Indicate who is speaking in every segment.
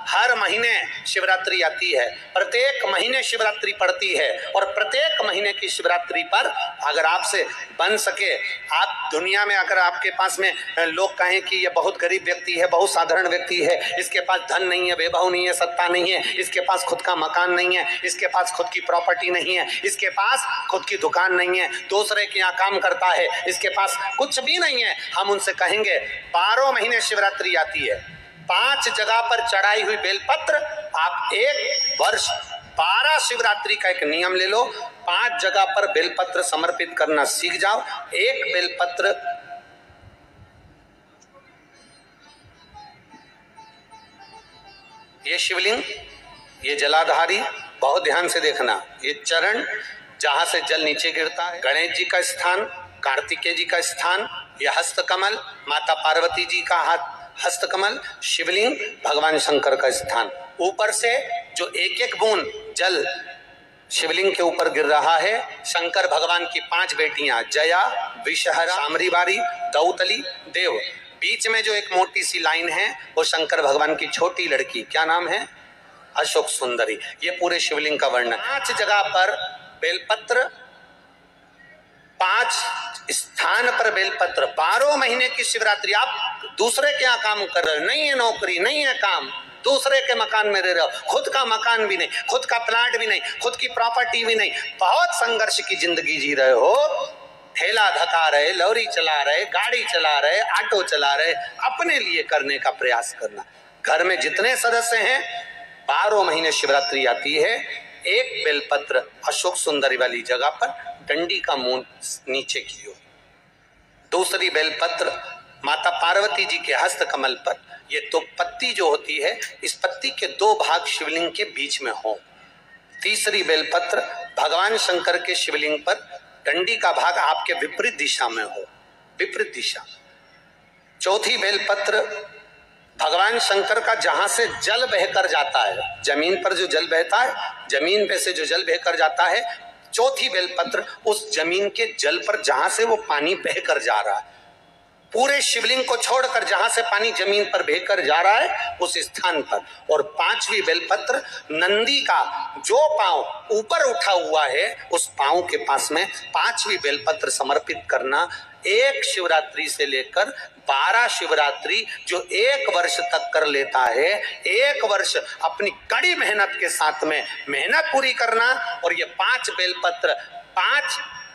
Speaker 1: हर महीने शिवरात्रि आती है, प्रत्येक महीने शिवरात्रि पड़ती है और प्रत्येक महीने की शिवरात्रि पर अगर आपसे बन सके, आप दुनिया में अगर आपके पास में लोग कहें कि ये बहुत गरीब व्यक्ति है, बहुत साधारण व्यक्ति है, इसके पास धन नहीं है, वैभव नहीं है, सत्ता नहीं है, इसके पास खुद का मकान नहीं है, इसके पास खुद की प्रॉपर्टी नहीं है, इसके पास खुद की दुकान नहीं है, दूसरे के यहाँ काम करता है, इसके पास कुछ भी नहीं है, हम उनसे कहेंगे 12 महीने शिवरात्रि आती है, 5 जगह पर चढ़ाई हुई बेलपत्र, आप एक वर्ष 12 शिवरात्रि का एक नियम ले लो, 5 जगह पर बेलपत्र समर्पित करना सीख जाओ। एक बेलपत्र ये शिवलिंग, ये जलाधारी, बहुत ध्यान से देखना, ये चरण जहां से जल नीचे गिरता है, गणेश जी का स्थान, कार्तिकेय जी का स्थान, यह हस्तकमल, माता पार्वती जी का हाथ हस्तकमल, शिवलिंग, भगवान शंकर का स्थान। ऊपर से जो एक एक बूंद जल शिवलिंग के ऊपर गिर रहा है, शंकर भगवान की 5 बेटियां जया, विषहरा, सामरीबारी, दौतली, देव, बीच में जो एक मोटी सी लाइन है वो शंकर भगवान की छोटी लड़की, क्या नाम है, अशोक सुंदरी। ये पूरे शिवलिंग का वर्णन। 5 जगह पर बेलपत्र, 5 स्थान पर बेलपत्र, 12 महीने की शिवरात्रि। आप दूसरे के यहाँ काम कर रहे हो, नहीं है नौकरी, नहीं है काम, दूसरे के मकान में रह रहे हो, खुद का मकान भी नहीं, खुद का प्लाट भी नहीं, खुद की प्रॉपर्टी भी नहीं, बहुत संघर्ष की जिंदगी जी रहे हो, ठेला धका रहे, लॉरी चला रहे, गाड़ी चला रहे, ऑटो चला रहे, अपने लिए करने का प्रयास करना। घर में जितने सदस्य हैं, 12 महीने शिवरात्रि आती है, एक बेलपत्र अशोक सुंदरी वाली जगह पर डंडी का मुंह नीचे की ओर, दूसरी बेलपत्र माता पार्वती जी के हस्त कमल पर, ये तो पत्ती जो होती है, इस पत्ती के 2 भाग शिवलिंग के बीच में हो। तीसरी बेलपत्र भगवान शंकर के शिवलिंग पर, डंडी का भाग आपके विपरीत दिशा में हो, विपरीत दिशा। चौथी बेलपत्र भगवान शंकर का जहां से जल बहकर जाता है, जमीन पर जो जल बहता है, जमीन पे से जो जल बहकर जाता है, चौथी बेलपत्र उस जमीन के जल पर जहां से वो पानी बहकर जा रहा है, पूरे शिवलिंग को छोड़कर जहां से पानी जमीन पर बहकर जा रहा है उस स्थान पर। और 5वीं बेलपत्र नंदी का जो पांव ऊपर उठा हुआ है उस पांव के पास में 5वीं बेलपत्र समर्पित करना। एक शिवरात्रि से लेकर 12 शिवरात्रि जो 1 वर्ष तक कर लेता है, 1 वर्ष अपनी कड़ी मेहनत के साथ में मेहनत पूरी करना। और ये 5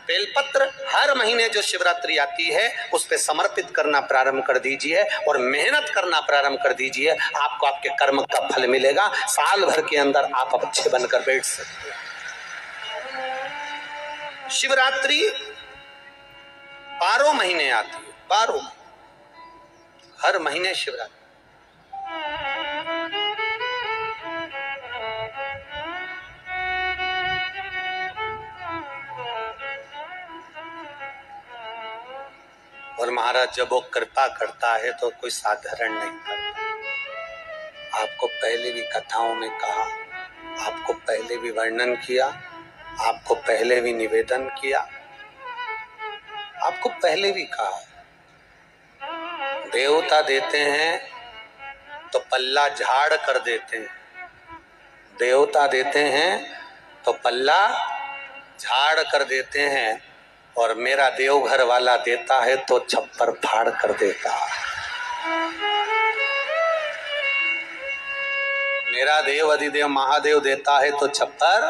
Speaker 1: बेलपत्र हर महीने जो शिवरात्रि आती है उस पे समर्पित करना प्रारंभ कर दीजिए और मेहनत करना प्रारंभ कर दीजिए, आपको आपके कर्म का फल मिलेगा। साल भर के अंदर आप अच्छे बनकर बैठ सकते हैं। शिवरात्रि 12 महीने आती है, 12 हर महीने शिवरात्रि। और महाराज जब वो कृपा करता है तो कोई साधारण नहीं करता। आपको पहले भी कथाओं में कहा, आपको पहले भी वर्णन किया, आपको पहले भी निवेदन किया, आपको पहले भी कहा, देवता देते हैं तो पल्ला झाड़ कर देते हैं, देवता देते हैं तो पल्ला झाड़ कर देते हैं, और मेरा देवघर वाला देता है तो छप्पर फाड़ कर देता है। मेरा देव अधिदेव महादेव देता है तो छप्पर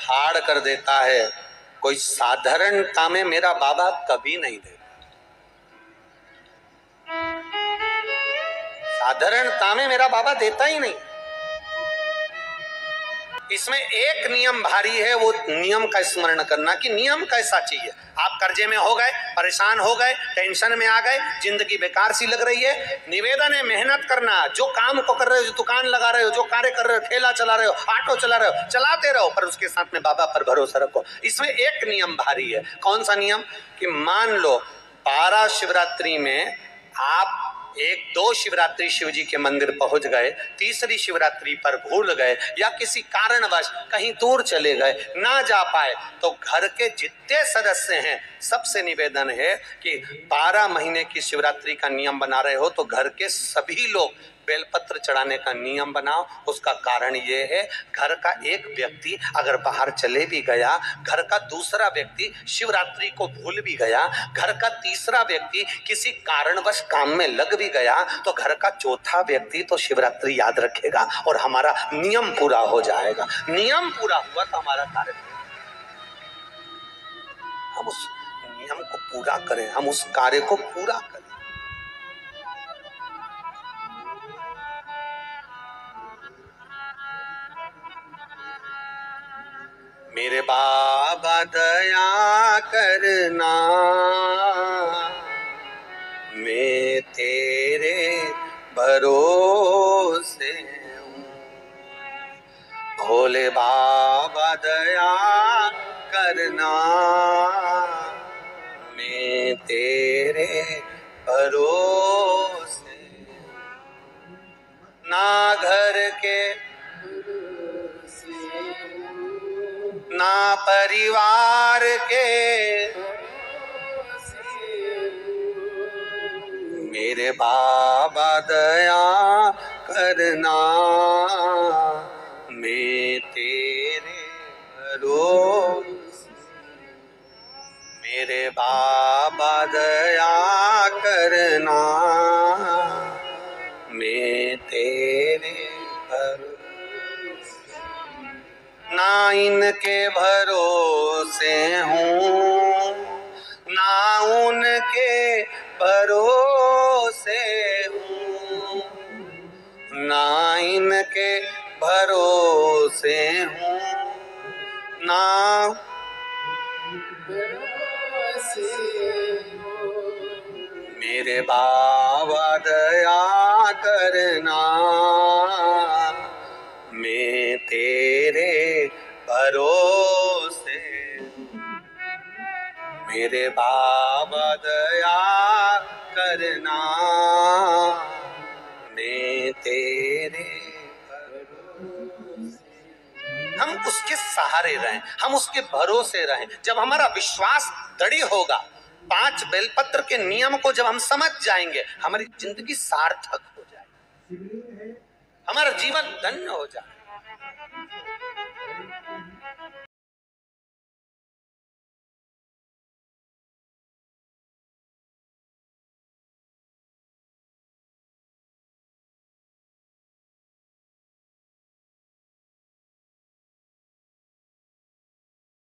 Speaker 1: फाड़ कर देता है। कोई साधारणता में मेरा बाबा कभी नहीं देता, साधारणता में मेरा बाबा देता ही नहीं। इसमें एक नियम भारी है, वो नियम का स्मरण करना कि नियम कैसा चाहिए। आप कर्जे में हो गए, परेशान हो गए, टेंशन में आ गए, जिंदगी बेकार सी लग रही है, निवेदन है मेहनत करना। जो काम को कर रहे हो, जो दुकान लगा रहे हो, जो कार्य कर रहे हो, ठेला चला रहे हो, ऑटो चला रहे हो, चलाते रहो, पर उसके साथ में बाबा पर भरोसा रखो। इसमें एक नियम भारी है। कौन सा नियम? कि मान लो 12 शिवरात्रि में आप 1-2 शिवरात्रि शिव जी के मंदिर पहुंच गए, तीसरी शिवरात्रि पर भूल गए या किसी कारणवश कहीं दूर चले गए, ना जा पाए, तो घर के जितने सदस्य हैं सबसे निवेदन है कि 12 महीने की शिवरात्रि का नियम बना रहे हो तो घर के सभी लोग बेलपत्र चढ़ाने का नियम बनाओ। उसका कारण ये है, घर का एक व्यक्ति अगर बाहर चले भी गया, घर का दूसरा व्यक्ति शिवरात्रि को भूल भी गया, घर का तीसरा व्यक्ति किसी कारणवश काम में लग भी गया, तो घर का चौथा व्यक्ति तो शिवरात्रि याद रखेगा और हमारा नियम पूरा हो जाएगा। नियम पूरा हुआ तो हमारा कार्य, हम उस नियम को पूरा करें, हम उस कार्य को पूरा करें। मेरे बाबा दया करना, मैं तेरे भरोसे हूँ। भोले बाबा दया करना, मैं तेरे भरोसे, ना घर के ना परिवार के, मेरे बाबा दया करना, मैं तेरे भरोसे, मेरे बाबा दया करना, मैं तेरे भरोसे, ना इनके भरोसे हूँ, ना उनके भरोसे हूँ, ना इनके भरोसे हूँ, ना मेरे बाबा दया करना, मैं तेरे भरोसे, मेरे बाबा दया करना, मैं तेरे भरोसे। हम उसके सहारे रहें, हम उसके भरोसे रहें। जब हमारा विश्वास दृढ़ होगा, 5 बेलपत्र के नियम को जब हम समझ जाएंगे, हमारी जिंदगी सार्थक हो जाएगी, हमारा जीवन धन्य हो जाए।